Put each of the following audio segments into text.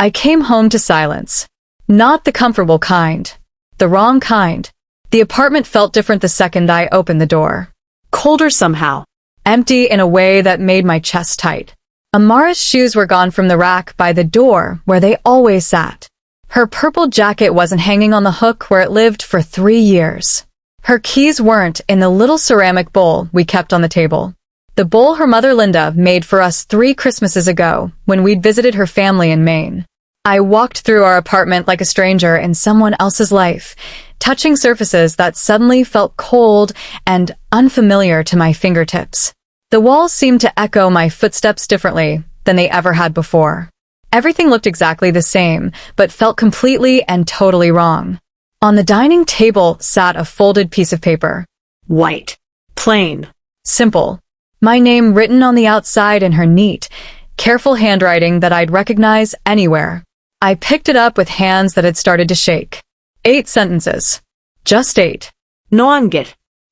I came home to silence. Not the comfortable kind. The wrong kind. The apartment felt different the second I opened the door. Colder somehow. Empty in a way that made my chest tight. Amara's shoes were gone from the rack by the door where they always sat. Her purple jacket wasn't hanging on the hook where it lived for 3 years. Her keys weren't in the little ceramic bowl we kept on the table. The bowl her mother Linda made for us 3 Christmases ago when we'd visited her family in Maine. I walked through our apartment like a stranger in someone else's life, touching surfaces that suddenly felt cold and unfamiliar to my fingertips. The walls seemed to echo my footsteps differently than they ever had before. Everything looked exactly the same, but felt completely and totally wrong. On the dining table sat a folded piece of paper. White. Plain. Simple. My name written on the outside in her neat, careful handwriting that I'd recognize anywhere. I picked it up with hands that had started to shake. 8 sentences. Just 8. No anger.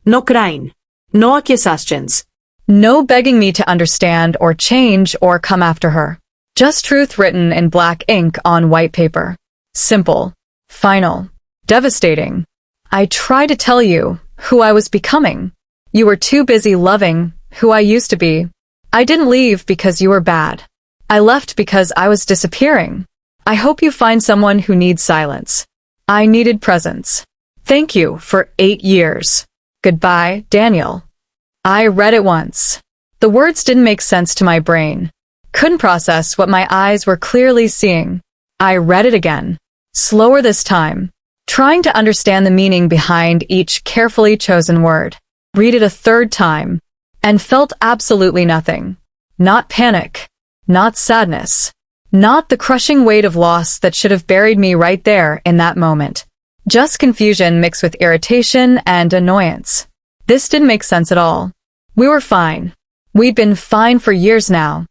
No crying. No accusations. No begging me to understand or change or come after her. Just truth written in black ink on white paper. Simple. Final. Devastating. I tried to tell you who I was becoming. You were too busy loving who I used to be. I didn't leave because you were bad. I left because I was disappearing. I hope you find someone who needs silence. I needed presence. Thank you for 8 years. Goodbye, Daniel. I read it once. The words didn't make sense to my brain. Couldn't process what my eyes were clearly seeing. I read it again. Slower this time. Trying to understand the meaning behind each carefully chosen word. Read it a 3rd time. And felt absolutely nothing. Not panic. Not sadness. Not the crushing weight of loss that should have buried me right there in that moment. Just confusion mixed with irritation and annoyance. This didn't make sense at all. We were fine. We'd been fine for years now.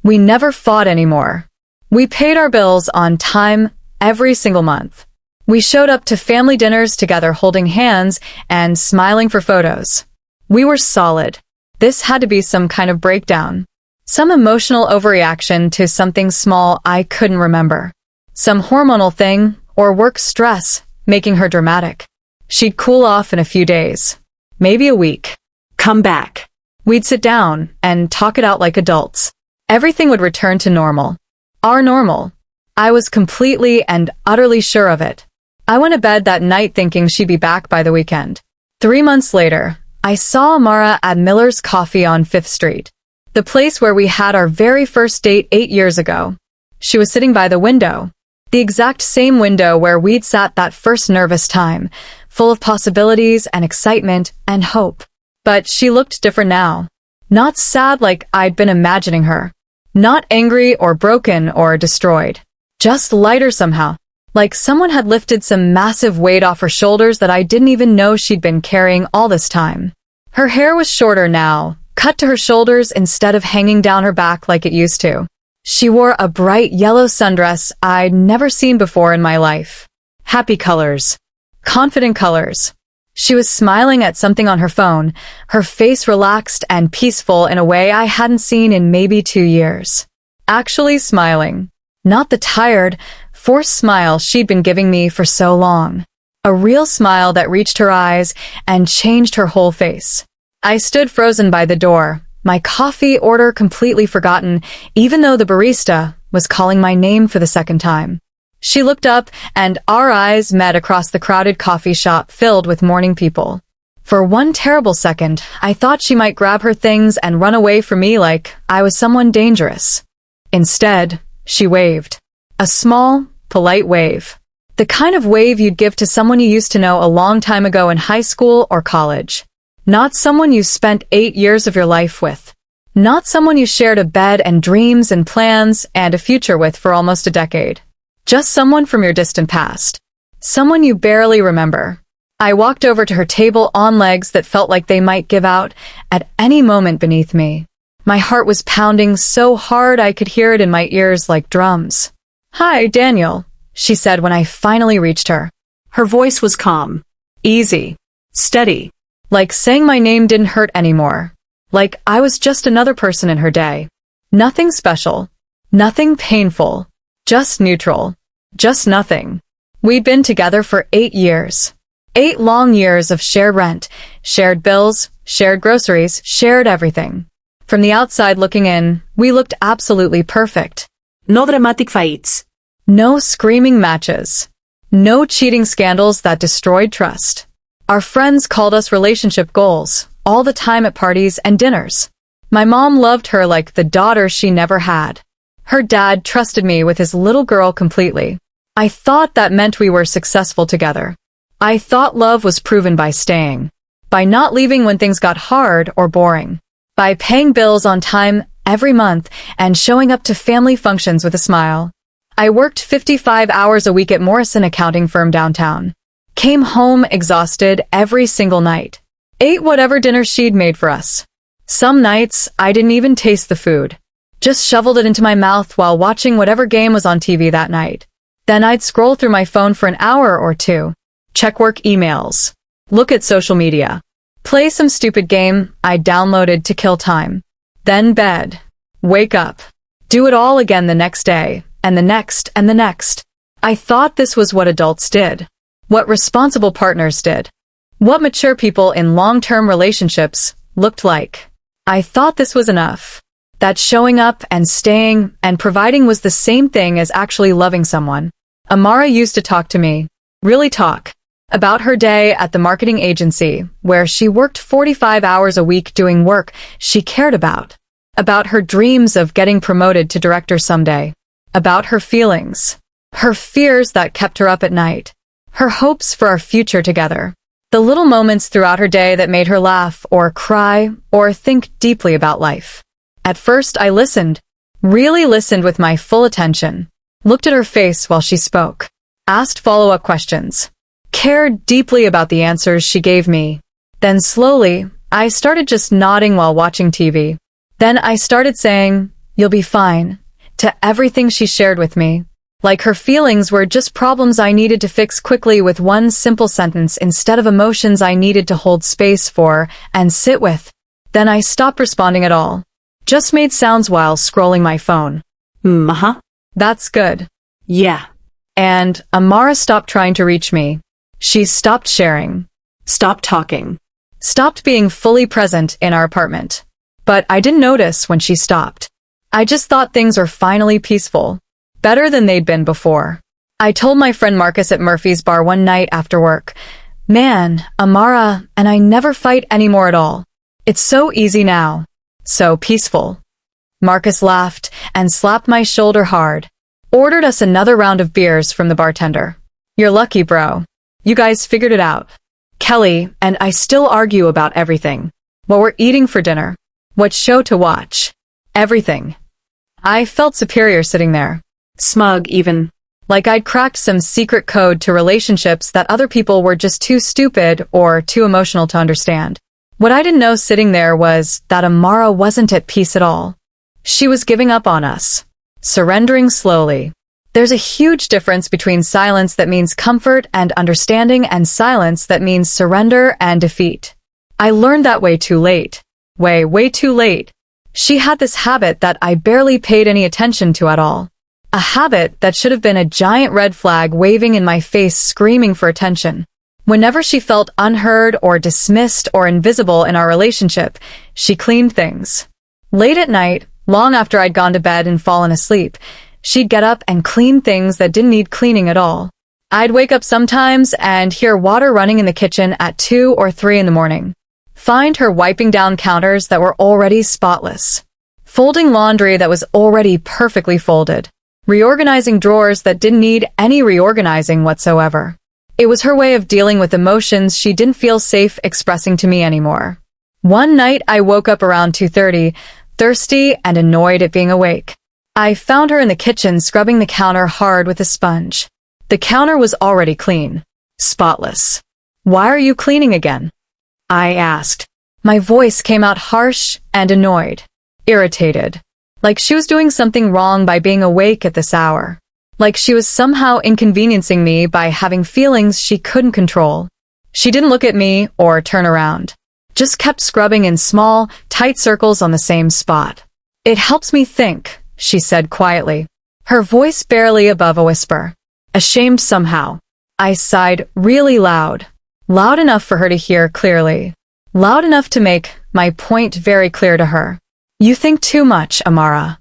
We never fought anymore. We paid our bills on time every single month. We showed up to family dinners together holding hands and smiling for photos. We were solid. This had to be some kind of breakdown. Some emotional overreaction to something small I couldn't remember. Some hormonal thing or work stress making her dramatic. She'd cool off in a few days. Maybe a week. Come back. We'd sit down and talk it out like adults. Everything would return to normal. Our normal. I was completely and utterly sure of it. I went to bed that night thinking she'd be back by the weekend. 3 months later, I saw Amara at Miller's Coffee on 5th Street. The place where we had our very first date 8 years ago. She was sitting by the window. The exact same window where we'd sat that first nervous time, full of possibilities and excitement and hope. But she looked different now. Not sad like I'd been imagining her. Not angry or broken or destroyed. Just lighter somehow. Like someone had lifted some massive weight off her shoulders that I didn't even know she'd been carrying all this time. Her hair was shorter now, cut to her shoulders instead of hanging down her back like it used to. She wore a bright yellow sundress I'd never seen before in my life. Happy colors. Confident colors. She was smiling at something on her phone, her face relaxed and peaceful in a way I hadn't seen in maybe 2 years. Actually smiling. Not the tired, forced smile she'd been giving me for so long. A real smile that reached her eyes and changed her whole face. I stood frozen by the door, my coffee order completely forgotten, even though the barista was calling my name for the 2nd time. She looked up, and our eyes met across the crowded coffee shop filled with mourning people. For one terrible second, I thought she might grab her things and run away from me like I was someone dangerous. Instead, she waved. A small, polite wave. The kind of wave you'd give to someone you used to know a long time ago in high school or college. Not someone you spent 8 years of your life with. Not someone you shared a bed and dreams and plans and a future with for almost a decade. Just someone from your distant past. Someone you barely remember. I walked over to her table on legs that felt like they might give out at any moment beneath me. My heart was pounding so hard I could hear it in my ears like drums. "Hi, Daniel," she said when I finally reached her. Her voice was calm. Easy. Steady. Like saying my name didn't hurt anymore. Like I was just another person in her day. Nothing special. Nothing painful. Just neutral. Just nothing. We'd been together for 8 years. 8 long years of shared rent, shared bills, shared groceries, shared everything. From the outside looking in, we looked absolutely perfect. No dramatic fights. No screaming matches. No cheating scandals that destroyed trust. Our friends called us relationship goals, all the time at parties and dinners. My mom loved her like the daughter she never had. Her dad trusted me with his little girl completely. I thought that meant we were successful together. I thought love was proven by staying, by not leaving when things got hard or boring, by paying bills on time every month and showing up to family functions with a smile. I worked 55 hours a week at Morrison accounting firm downtown. Came home exhausted every single night. Ate whatever dinner she'd made for us. Some nights, I didn't even taste the food. Just shoveled it into my mouth while watching whatever game was on TV that night. Then I'd scroll through my phone for an hour or two. Check work emails. Look at social media. Play some stupid game I downloaded to kill time. Then bed. Wake up. Do it all again the next day, and the next, and the next. I thought this was what adults did. What responsible partners did. What mature people in long-term relationships looked like. I thought this was enough. That showing up and staying and providing was the same thing as actually loving someone. Amara used to talk to me, really talk, about her day at the marketing agency, where she worked 45 hours a week doing work she cared about her dreams of getting promoted to director someday, about her feelings, her fears that kept her up at night, her hopes for our future together, the little moments throughout her day that made her laugh or cry or think deeply about life. At first I listened, really listened with my full attention, looked at her face while she spoke, asked follow-up questions, cared deeply about the answers she gave me. Then slowly, I started just nodding while watching TV. Then I started saying, "You'll be fine," to everything she shared with me. Like her feelings were just problems I needed to fix quickly with one simple sentence instead of emotions I needed to hold space for and sit with. Then I stopped responding at all. Just made sounds while scrolling my phone. That's good. Yeah. And Amara stopped trying to reach me. She stopped sharing. Stop talking. Stopped being fully present in our apartment. But I didn't notice when she stopped. I just thought things were finally peaceful. Better than they'd been before. I told my friend Marcus at Murphy's bar one night after work, "Man, Amara and I never fight anymore at all. It's so easy now. So peaceful." Marcus laughed and slapped my shoulder hard. Ordered us another round of beers from the bartender. "You're lucky, bro. You guys figured it out." Kelly and I still argue about everything. What we're eating for dinner. What show to watch. Everything. I felt superior sitting there. Smug even. Like I'd cracked some secret code to relationships that other people were just too stupid or too emotional to understand. What I didn't know sitting there was that Amara wasn't at peace at all. She was giving up on us. Surrendering slowly. There's a huge difference between silence that means comfort and understanding and silence that means surrender and defeat. I learned that way too late. Way too late. She had this habit that I barely paid any attention to at all. A habit that should have been a giant red flag waving in my face screaming for attention. Whenever she felt unheard or dismissed or invisible in our relationship, she cleaned things. Late at night, long after I'd gone to bed and fallen asleep, she'd get up and clean things that didn't need cleaning at all. I'd wake up sometimes and hear water running in the kitchen at 2 or 3 in the morning. Find her wiping down counters that were already spotless. Folding laundry that was already perfectly folded. Reorganizing drawers that didn't need any reorganizing whatsoever. It was her way of dealing with emotions she didn't feel safe expressing to me anymore. One night I woke up around 2:30, thirsty and annoyed at being awake. I found her in the kitchen scrubbing the counter hard with a sponge. The counter was already clean. Spotless. "Why are you cleaning again?" I asked. My voice came out harsh and annoyed. Irritated. Like she was doing something wrong by being awake at this hour. Like she was somehow inconveniencing me by having feelings she couldn't control. She didn't look at me or turn around. Just kept scrubbing in small, tight circles on the same spot. "It helps me think," she said quietly. her voice barely above a whisper. Ashamed somehow. I sighed really loud. Loud enough for her to hear clearly. Loud enough to make my point very clear to her. You think too much, Amara.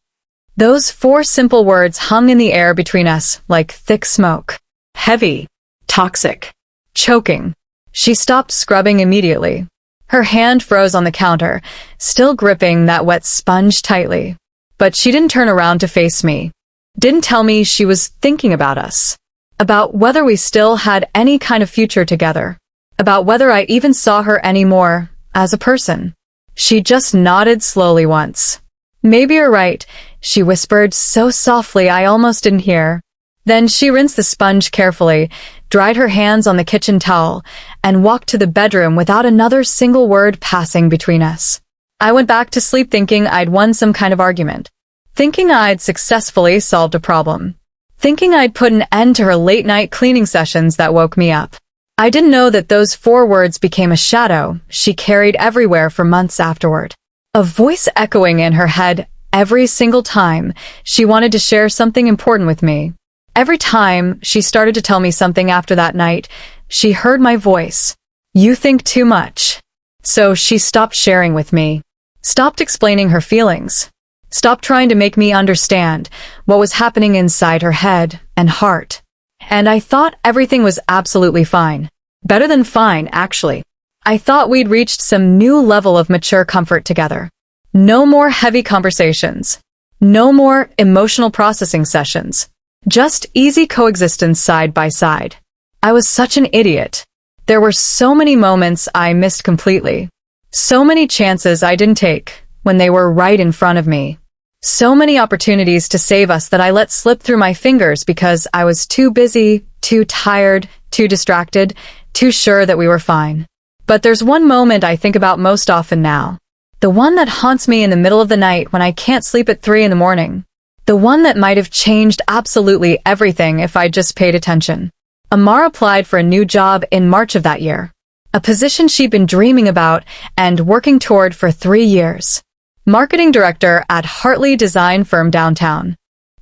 Those 4 simple words hung in the air between us like thick smoke. Heavy. Toxic. Choking. She stopped scrubbing immediately. Her hand froze on the counter, still gripping that wet sponge tightly. But she didn't turn around to face me. Didn't tell me she was thinking about us. About whether we still had any kind of future together. About whether I even saw her anymore as a person. She just nodded slowly once. Maybe you're right, she whispered so softly I almost didn't hear. Then she rinsed the sponge carefully, dried her hands on the kitchen towel, and walked to the bedroom without another single word passing between us. I went back to sleep thinking I'd won some kind of argument. Thinking I'd successfully solved a problem. Thinking I'd put an end to her late-night cleaning sessions that woke me up. I didn't know that those 4 words became a shadow she carried everywhere for months afterward. A voice echoing in her head every single time she wanted to share something important with me. Every time she started to tell me something after that night, she heard my voice. You think too much. So she stopped sharing with me. Stopped explaining her feelings. Stopped trying to make me understand what was happening inside her head and heart. And I thought everything was absolutely fine. Better than fine, actually. I thought we'd reached some new level of mature comfort together. No more heavy conversations. No more emotional processing sessions. Just easy coexistence side by side. I was such an idiot. There were so many moments I missed completely. So many chances I didn't take when they were right in front of me. So many opportunities to save us that I let slip through my fingers because I was too busy, too tired, too distracted, too sure that we were fine. But there's one moment I think about most often now. The one that haunts me in the middle of the night when I can't sleep at 3 in the morning. The one that might have changed absolutely everything if I'd just paid attention. Amara applied for a new job in March of that year. A position she'd been dreaming about and working toward for 3 years. Marketing director at Hartley design firm downtown.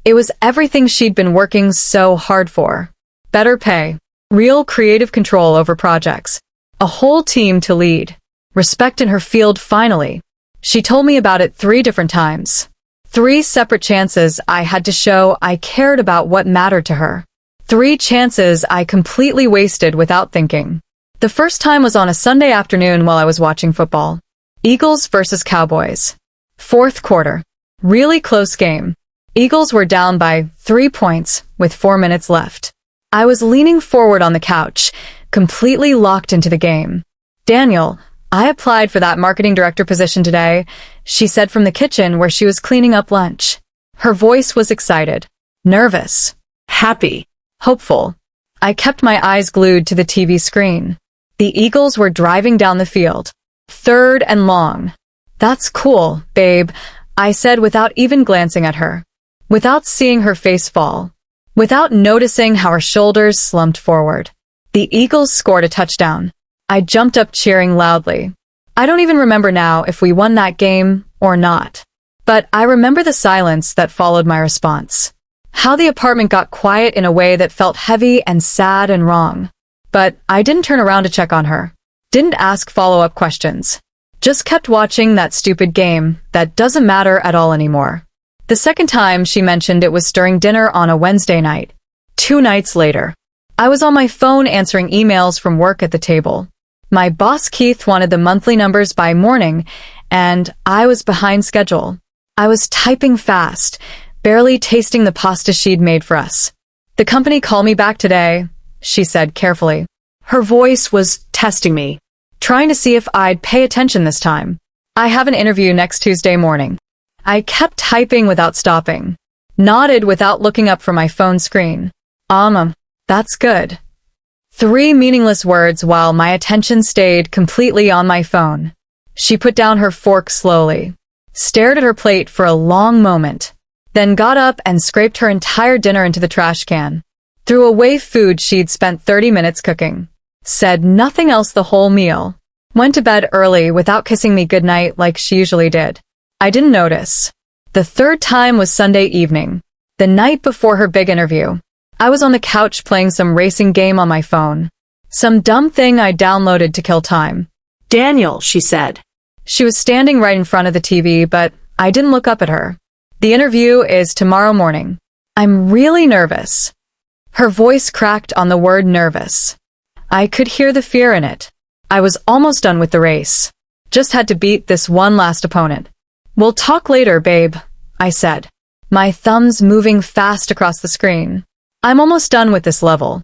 It was everything she'd been working so hard for. Better pay. Real creative control over projects. A whole team to lead. Respect in her field finally. She told me about it 3 different times. 3 separate chances I had to show I cared about what mattered to her. 3 chances I completely wasted without thinking. The first time was on a Sunday afternoon while I was watching football. Eagles versus Cowboys. 4th quarter. Really close game. Eagles were down by 3 points with 4 minutes left. I was leaning forward on the couch, completely locked into the game. Daniel, I applied for that marketing director position today, she said from the kitchen where she was cleaning up lunch. Her voice was excited, nervous, happy, hopeful. I kept my eyes glued to the TV screen. The Eagles were driving down the field. 3rd and long. That's cool, babe, I said without even glancing at her. Without seeing her face fall. Without noticing how her shoulders slumped forward. The Eagles scored a touchdown. I jumped up cheering loudly. I don't even remember now if we won that game or not. But I remember the silence that followed my response. How the apartment got quiet in a way that felt heavy and sad and wrong. But I didn't turn around to check on her. Didn't ask follow-up questions. Just kept watching that stupid game that doesn't matter at all anymore. The second time she mentioned it was during dinner on a Wednesday night. 2 nights later. I was on my phone answering emails from work at the table. My boss Keith wanted the monthly numbers by morning, and I was behind schedule. I was typing fast, barely tasting the pasta she'd made for us. The company called me back today, she said carefully. Her voice was testing me, trying to see if I'd pay attention this time. I have an interview next Tuesday morning. I kept typing without stopping, nodded without looking up from my phone screen. That's good. 3 meaningless words while my attention stayed completely on my phone. She put down her fork slowly, stared at her plate for a long moment, then got up and scraped her entire dinner into the trash can. Threw away food she'd spent 30 minutes cooking. Said nothing else the whole meal. Went to bed early without kissing me goodnight like she usually did. I didn't notice. The 3rd time was Sunday evening. The night before her big interview, I was on the couch playing some racing game on my phone. Some dumb thing I downloaded to kill time. Daniel, she said. She was standing right in front of the TV, but I didn't look up at her. The interview is tomorrow morning. I'm really nervous. Her voice cracked on the word nervous. I could hear the fear in it. I was almost done with the race. Just had to beat this one last opponent. We'll talk later, babe, I said, my thumbs moving fast across the screen. I'm almost done with this level.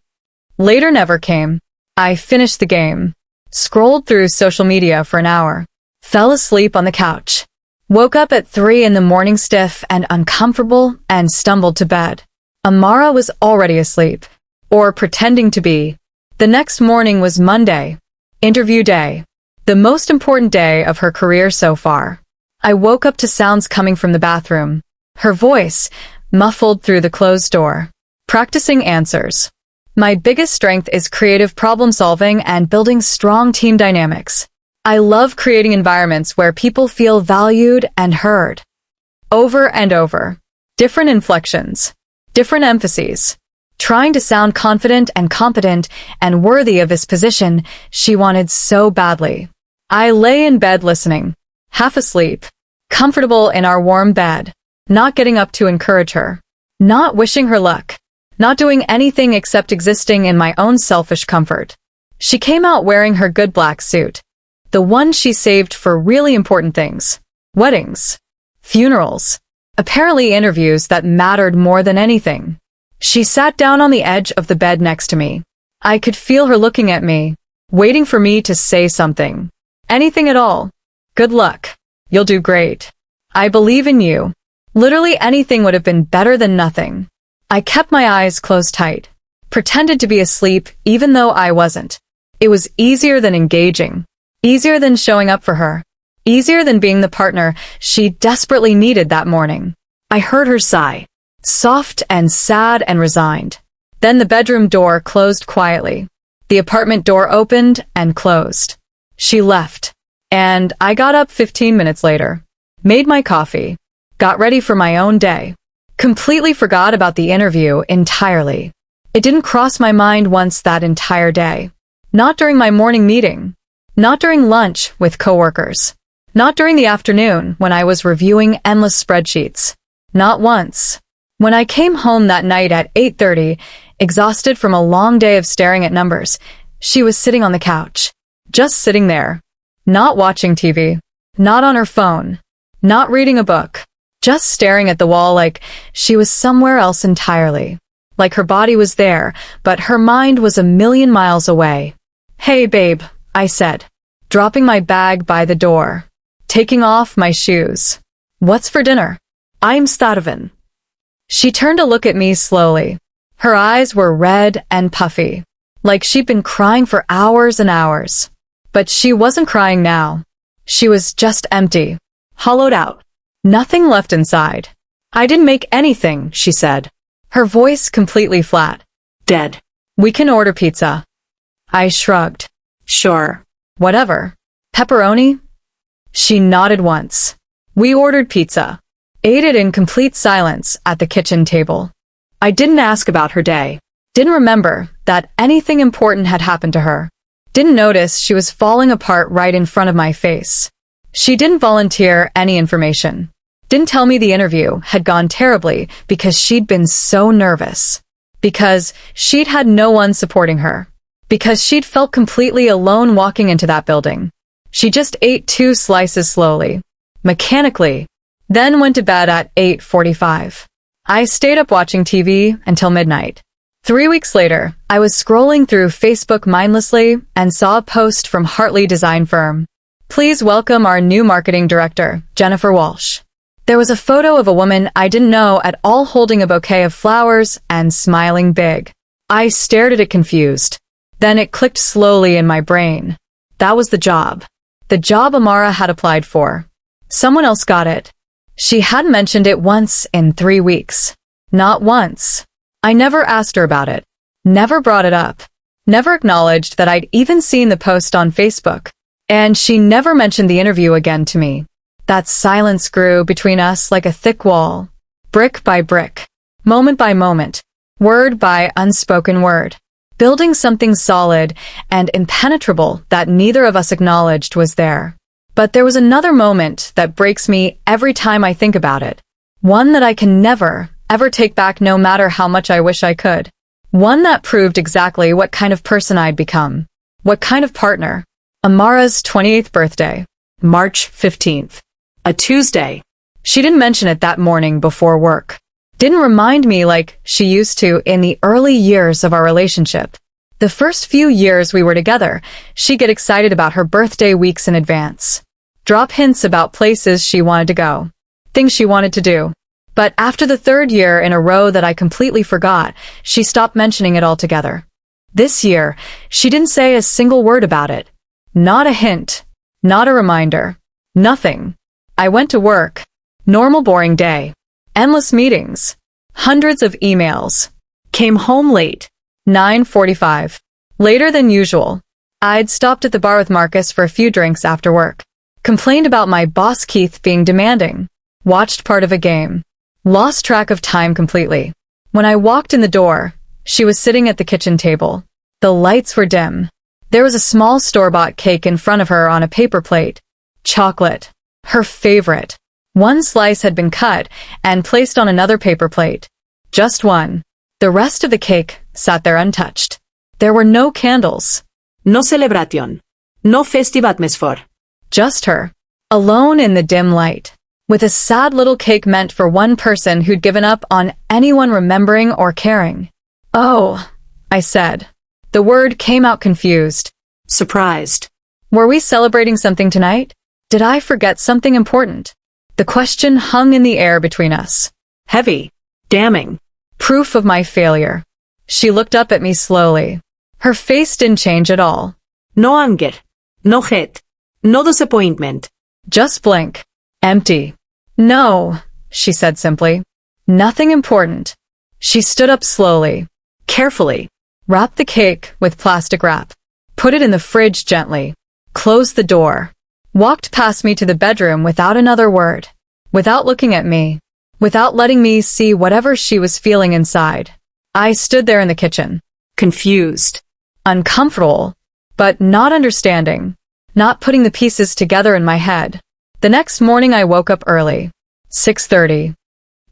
Later never came. I finished the game, scrolled through social media for an hour, fell asleep on the couch, woke up at 3 in the morning stiff and uncomfortable and stumbled to bed. Amara was already asleep, or pretending to be. The next morning was Monday, interview day, the most important day of her career so far. I woke up to sounds coming from the bathroom, her voice muffled through the closed door. Practicing answers. My biggest strength is creative problem solving and building strong team dynamics. I love creating environments where people feel valued and heard. Over and over. Different inflections. Different emphases. Trying to sound confident and competent and worthy of this position she wanted so badly. I lay in bed listening. Half asleep. Comfortable in our warm bed. Not getting up to encourage her. Not wishing her luck. Not doing anything except existing in my own selfish comfort. She came out wearing her good black suit. The one she saved for really important things. Weddings. Funerals. Apparently interviews that mattered more than anything. She sat down on the edge of the bed next to me. I could feel her looking at me, waiting for me to say something. Anything at all. Good luck. You'll do great. I believe in you. Literally anything would have been better than nothing. I kept my eyes closed tight, pretended to be asleep even though I wasn't. It was easier than engaging, easier than showing up for her, easier than being the partner she desperately needed that morning. I heard her sigh, soft and sad and resigned. Then the bedroom door closed quietly. The apartment door opened and closed. She left, and I got up 15 minutes later, made my coffee, got ready for my own day. Completely forgot about the interview entirely. It didn't cross my mind once that entire day. Not during my morning meeting. Not during lunch with coworkers. Not during the afternoon when I was reviewing endless spreadsheets. Not once. When I came home that night at 8:30, exhausted from a long day of staring at numbers, she was sitting on the couch. Just sitting there. Not watching TV. Not on her phone. Not reading a book. Just staring at the wall like she was somewhere else entirely. Like her body was there, but her mind was a million miles away. Hey babe, I said, dropping my bag by the door, taking off my shoes. What's for dinner? I'm starving. She turned to look at me slowly. Her eyes were red and puffy, like she'd been crying for hours and hours. But she wasn't crying now. She was just empty, hollowed out. Nothing left inside. I didn't make anything, she said. Her voice completely flat. Dead. We can order pizza. I shrugged. Sure. Whatever. Pepperoni? She nodded once. We ordered pizza. Ate it in complete silence at the kitchen table. I didn't ask about her day. Didn't remember that anything important had happened to her. Didn't notice she was falling apart right in front of my face. She didn't volunteer any information. Didn't tell me the interview had gone terribly because she'd been so nervous. Because she'd had no one supporting her. Because she'd felt completely alone walking into that building. She just ate 2 slices slowly, mechanically, then went to bed at 8:45. I stayed up watching TV until midnight. 3 weeks later, I was scrolling through Facebook mindlessly and saw a post from Hartley Design Firm. Please welcome our new marketing director, Jennifer Walsh. There was a photo of a woman I didn't know at all holding a bouquet of flowers and smiling big. I stared at it confused. Then it clicked slowly in my brain. That was the job. The job Amara had applied for. Someone else got it. She hadn't mentioned it once in 3 weeks. Not once. I never asked her about it. Never brought it up. Never acknowledged that I'd even seen the post on Facebook. And she never mentioned the interview again to me. That silence grew between us like a thick wall. Brick by brick. moment by moment, word by unspoken word, building something solid and impenetrable that neither of us acknowledged was there. But there was another moment that breaks me every time I think about it. One that I can never, ever take back no matter how much I wish I could. One that proved exactly what kind of person I'd become. What kind of partner. Amara's 28th birthday. March 15th. A Tuesday. She didn't mention it that morning before work. Didn't remind me like she used to in the early years of our relationship. The first few years we were together, she'd get excited about her birthday weeks in advance. Drop hints about places she wanted to go. Things she wanted to do. But after the third year in a row that I completely forgot, she stopped mentioning it altogether. This year, she didn't say a single word about it. Not a hint. Not a reminder. Nothing. I went to work. Normal boring day. Endless meetings. Hundreds of emails. Came home late. 9:45. Later than usual. I'd stopped at the bar with Marcus for a few drinks after work. Complained about my boss Keith being demanding. Watched part of a game. Lost track of time completely. When I walked in the door, she was sitting at the kitchen table. The lights were dim. There was a small store-bought cake in front of her on a paper plate. Chocolate. Her favorite. One slice had been cut and placed on another paper plate. Just one. The rest of the cake sat there untouched. There were no candles. No celebration. No festive atmosphere. Just her. Alone in the dim light. With a sad little cake meant for one person who'd given up on anyone remembering or caring. Oh, I said. The word came out confused. Surprised. Were we celebrating something tonight? Did I forget something important? The question hung in the air between us. Heavy. Damning. Proof of my failure. She looked up at me slowly. Her face didn't change at all. No anger. No hate. No disappointment. Just blank. Empty. No, she said simply. Nothing important. She stood up slowly. Carefully. Wrapped the cake with plastic wrap. Put it in the fridge gently. Closed the door. Walked past me to the bedroom without another word. Without looking at me. Without letting me see whatever she was feeling inside. I stood there in the kitchen. Confused. Uncomfortable. But not understanding. Not putting the pieces together in my head. The next morning I woke up early. 6:30.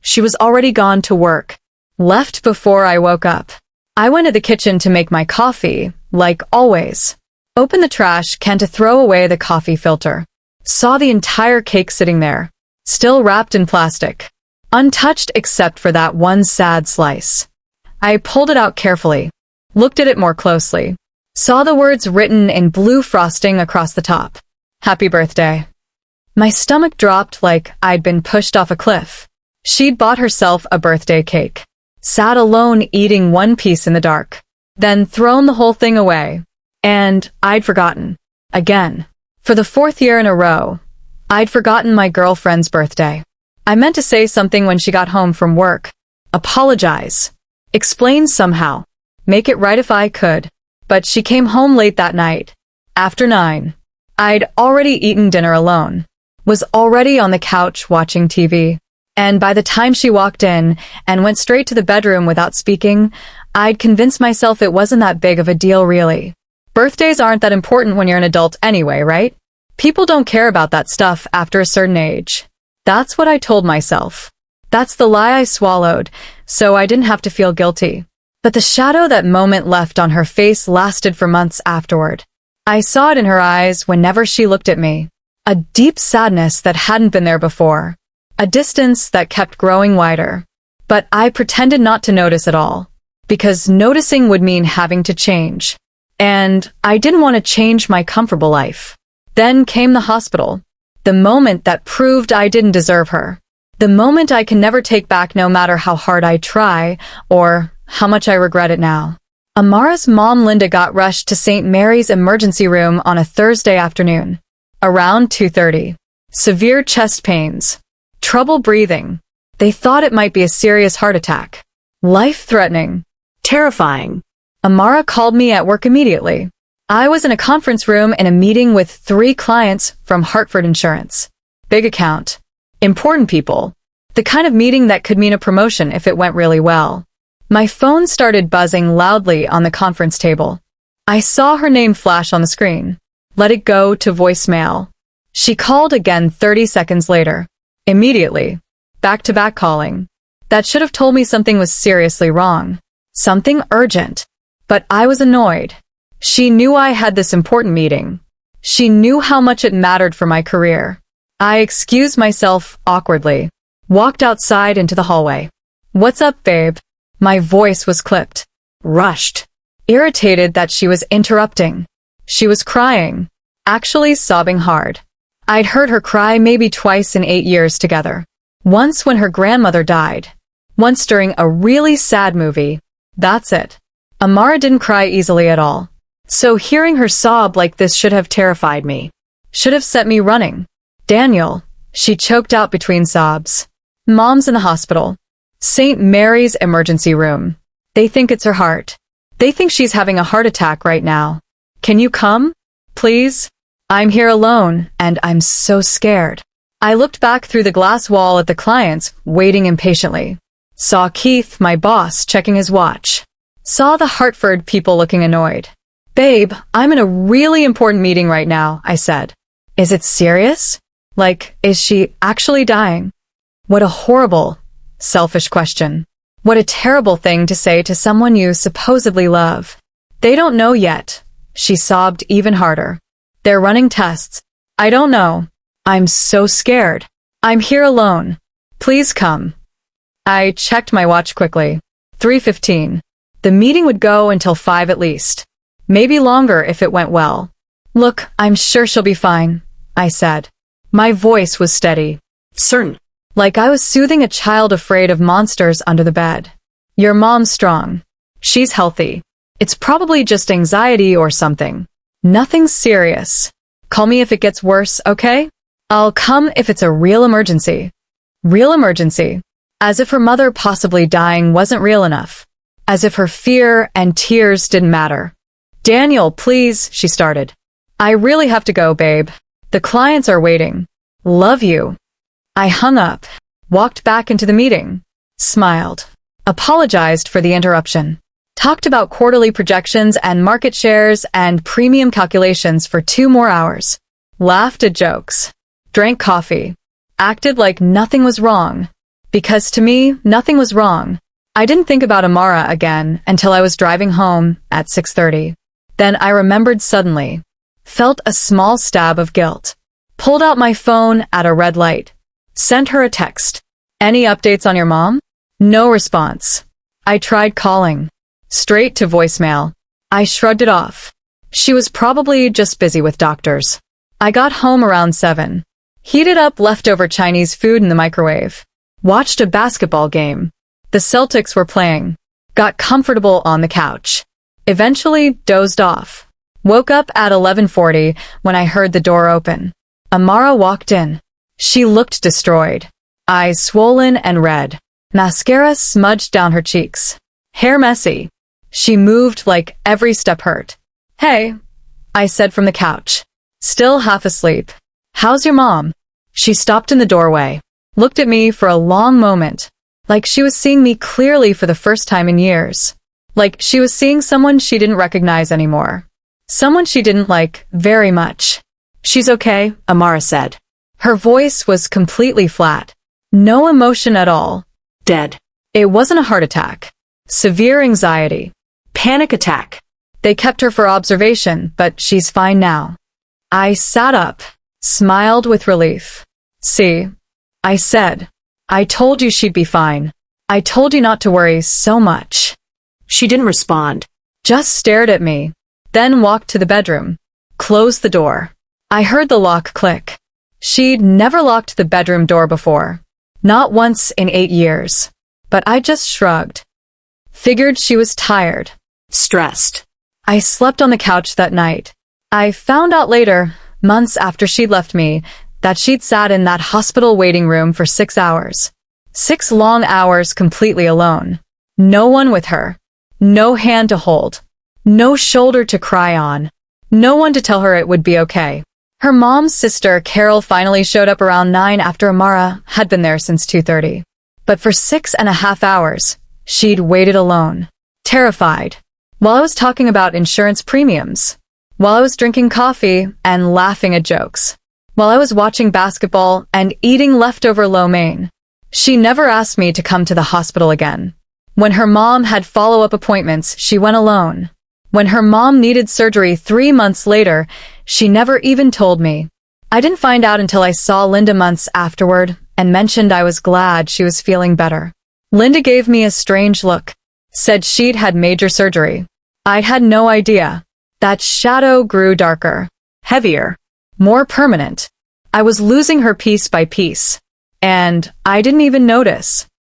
She was already gone to work. Left before I woke up. I went to the kitchen to make my coffee, like always. Opened the trash can to throw away the coffee filter. Saw the entire cake sitting there. Still wrapped in plastic. Untouched except for that one sad slice. I pulled it out carefully. Looked at it more closely. Saw the words written in blue frosting across the top. Happy birthday. My stomach dropped like I'd been pushed off a cliff. She'd bought herself a birthday cake. Sat alone eating one piece in the dark. Then thrown the whole thing away. And I'd forgotten. Again. For the fourth year in a row, I'd forgotten my girlfriend's birthday. I meant to say something when she got home from work. Apologize. Explain somehow. Make it right if I could. But she came home late that night. After 9. I'd already eaten dinner alone. Was already on the couch watching TV. And by the time she walked in and went straight to the bedroom without speaking, I'd convinced myself it wasn't that big of a deal really. Birthdays aren't that important when you're an adult anyway, right? People don't care about that stuff after a certain age. That's what I told myself. That's the lie I swallowed, so I didn't have to feel guilty. But the shadow that moment left on her face lasted for months afterward. I saw it in her eyes whenever she looked at me. A deep sadness that hadn't been there before. A distance that kept growing wider. But I pretended not to notice at all. Because noticing would mean having to change. And I didn't want to change my comfortable life. Then came the hospital. The moment that proved I didn't deserve her. The moment I can never take back no matter how hard I try, or how much I regret it now. Amara's mom Linda got rushed to St. Mary's emergency room on a Thursday afternoon. Around 2:30. Severe chest pains. Trouble breathing. They thought it might be a serious heart attack. Life-threatening. Terrifying. Amara called me at work immediately. I was in a conference room in a meeting with 3 clients from Hartford Insurance. Big account. Important people. The kind of meeting that could mean a promotion if it went really well. My phone started buzzing loudly on the conference table. I saw her name flash on the screen. Let it go to voicemail. She called again 30 seconds later. Immediately. Back-to-back calling. That should have told me something was seriously wrong. Something urgent. But I was annoyed. She knew I had this important meeting. She knew how much it mattered for my career. I excused myself awkwardly. Walked outside into the hallway. What's up, babe? My voice was clipped. Rushed. Irritated that she was interrupting. She was crying. Actually sobbing hard. I'd heard her cry maybe twice in 8 years together. Once when her grandmother died. Once during a really sad movie. That's it. Amara didn't cry easily at all. So hearing her sob like this should have terrified me. Should have set me running. Daniel, she choked out between sobs. Mom's in the hospital. St. Mary's emergency room. They think it's her heart. They think she's having a heart attack right now. Can you come? Please? I'm here alone, and I'm so scared. I looked back through the glass wall at the clients, waiting impatiently. Saw Keith, my boss, checking his watch. Saw the Hartford people looking annoyed. Babe, I'm in a really important meeting right now, I said. Is it serious? Like, is she actually dying? What a horrible, selfish question. What a terrible thing to say to someone you supposedly love. They don't know yet. She sobbed even harder. They're running tests. I don't know. I'm so scared. I'm here alone. Please come. I checked my watch quickly. 3:15. The meeting would go until 5 at least. Maybe longer if it went well. Look, I'm sure she'll be fine, I said. My voice was steady. Certain. Like I was soothing a child afraid of monsters under the bed. Your mom's strong. She's healthy. It's probably just anxiety or something. Nothing serious. Call me if it gets worse, okay? I'll come if it's a real emergency. Real emergency. As if her mother possibly dying wasn't real enough. As if her fear and tears didn't matter. Daniel, please, she started. I really have to go, babe. The clients are waiting. Love you. I hung up, walked back into the meeting, smiled, apologized for the interruption, talked about quarterly projections and market shares and premium calculations for 2 more hours, laughed at jokes, drank coffee, acted like nothing was wrong. Because to me, nothing was wrong. I didn't think about Amara again until I was driving home at 6:30. Then I remembered suddenly, felt a small stab of guilt, pulled out my phone at a red light, sent her a text. Any updates on your mom? No response. I tried calling. Straight to voicemail. I shrugged it off. She was probably just busy with doctors. I got home around 7. Heated up leftover Chinese food in the microwave. Watched a basketball game. The Celtics were playing. Got comfortable on the couch. Eventually dozed off. Woke up at 11:40 when I heard the door open. Amara walked in. She looked destroyed. Eyes swollen and red. Mascara smudged down her cheeks. Hair messy. She moved like every step hurt. Hey, I said from the couch. Still half asleep. How's your mom? She stopped in the doorway. Looked at me for a long moment. Like she was seeing me clearly for the first time in years. Like she was seeing someone she didn't recognize anymore. Someone she didn't like very much. She's okay, Amara said. Her voice was completely flat. No emotion at all. Dead. It wasn't a heart attack. Severe anxiety. Panic attack. They kept her for observation, but she's fine now. I sat up, smiled with relief. See, I said. I told you she'd be fine. I told you not to worry so much. She didn't respond. Just stared at me. Then walked to the bedroom. Closed the door. I heard the lock click. She'd never locked the bedroom door before. Not once in 8 years. But I just shrugged. Figured she was tired. Stressed. I slept on the couch that night. I found out later, months after she'd left me, that she'd sat in that hospital waiting room for 6 hours. 6 long hours completely alone. No one with her. No hand to hold. No shoulder to cry on. No one to tell her it would be okay. Her mom's sister, Carol, finally showed up around 9 after Amara had been there since 2:30. But for 6.5 hours, she'd waited alone, terrified, while I was talking about insurance premiums, while I was drinking coffee and laughing at jokes, while I was watching basketball and eating leftover lo mein. She never asked me to come to the hospital again. When her mom had follow-up appointments, she went alone. When her mom needed surgery 3 months later, she never even told me. I didn't find out until I saw Linda months afterward and mentioned I was glad she was feeling better. Linda gave me a strange look, said she'd had major surgery. I'd had no idea. That shadow grew darker, heavier, more permanent. I was losing her piece by piece, and I didn't even notice.